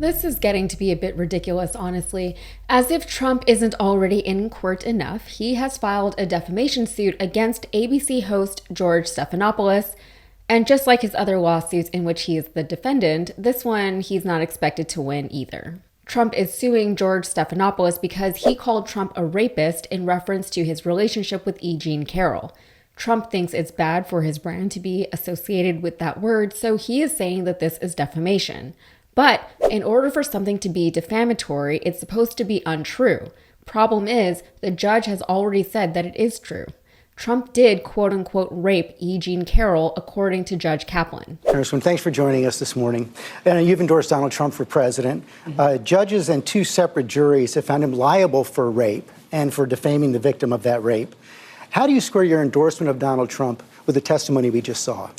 This is getting to be a bit ridiculous, honestly. As if Trump isn't already in court enough, he has filed a defamation suit against ABC host George Stephanopoulos. And just like his other lawsuits in which he is the defendant, this one he's not expected to win either. Trump is suing George Stephanopoulos because he called Trump a rapist in reference to his relationship with E. Jean Carroll. Trump thinks it's bad for his brand to be associated with that word, so he is saying that this is defamation. But in order for something to be defamatory, it's supposed to be untrue. Problem is, the judge has already said that it is true. Trump did quote-unquote rape E. Jean Carroll, according to Judge Kaplan. Congressman, thanks for joining us this morning. You've endorsed Donald Trump for president. Judges and two separate juries have found him liable for rape and for defaming the victim of that rape. How do you square your endorsement of Donald Trump with the testimony we just saw?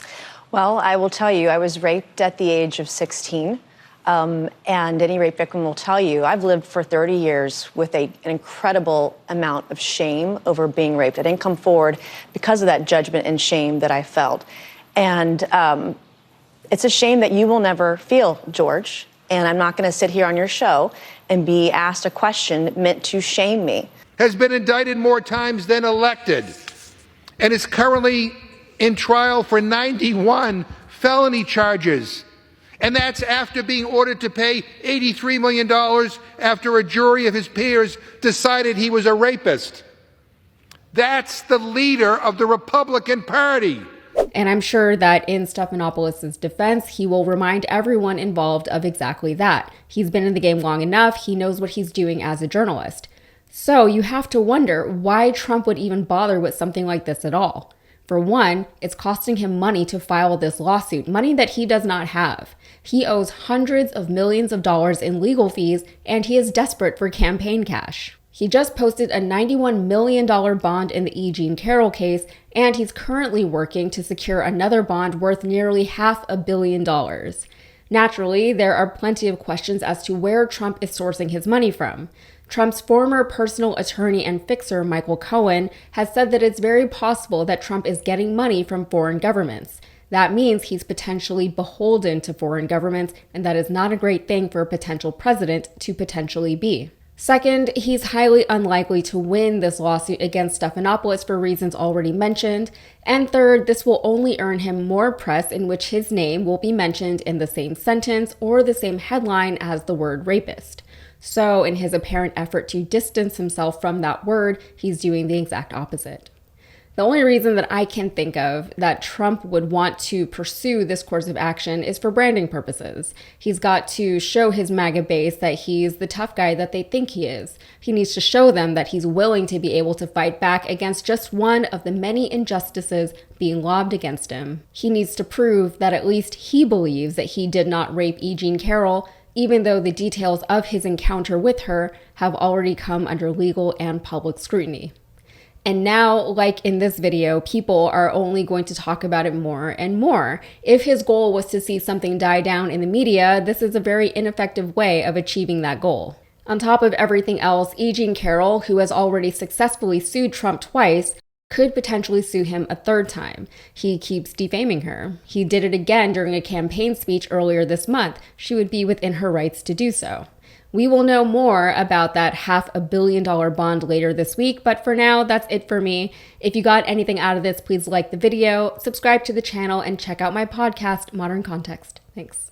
Well, I will tell you, I was raped at the age of 16. And any rape victim will tell you, I've lived for 30 years with an incredible amount of shame over being raped. I didn't come forward because of that judgment and shame that I felt. And it's a shame that you will never feel, George. And I'm not going to sit here on your show and be asked a question meant to shame me. Has been indicted more times than elected and is currently in trial for 91 felony charges. And that's after being ordered to pay $83 million after a jury of his peers decided he was a rapist. That's the leader of the Republican Party. And I'm sure that in Stephanopoulos' defense, he will remind everyone involved of exactly that. He's been in the game long enough. He knows what he's doing as a journalist. So you have to wonder why Trump would even bother with something like this at all. For one, it's costing him money to file this lawsuit, money that he does not have. He owes hundreds of millions of dollars in legal fees, and he is desperate for campaign cash. He just posted a $91 million bond in the E. Jean Carroll case, and he's currently working to secure another bond worth nearly $500 million. Naturally, there are plenty of questions as to where Trump is sourcing his money from. Trump's former personal attorney and fixer, Michael Cohen, has said that it's very possible that Trump is getting money from foreign governments. That means he's potentially beholden to foreign governments, and that is not a great thing for a potential president to potentially be. Second, he's highly unlikely to win this lawsuit against Stephanopoulos for reasons already mentioned. And third, this will only earn him more press in which his name will be mentioned in the same sentence or the same headline as the word rapist. So in his apparent effort to distance himself from that word, he's doing the exact opposite. The only reason that I can think of that Trump would want to pursue this course of action is for branding purposes. He's got to show his MAGA base that he's the tough guy that they think he is. He needs to show them that he's willing to be able to fight back against just one of the many injustices being lobbed against him. He needs to prove that at least he believes that he did not rape E. Jean Carroll, even though the details of his encounter with her have already come under legal and public scrutiny. And now, like in this video, people are only going to talk about it more and more. If his goal was to see something die down in the media, this is a very ineffective way of achieving that goal. On top of everything else, E. Jean Carroll, who has already successfully sued Trump twice, could potentially sue him a third time. He keeps defaming her. He did it again during a campaign speech earlier this month. She would be within her rights to do so. We will know more about that $500 million bond later this week, but for now, that's it for me. If you got anything out of this, please like the video, subscribe to the channel, and check out my podcast, Modern Context. Thanks.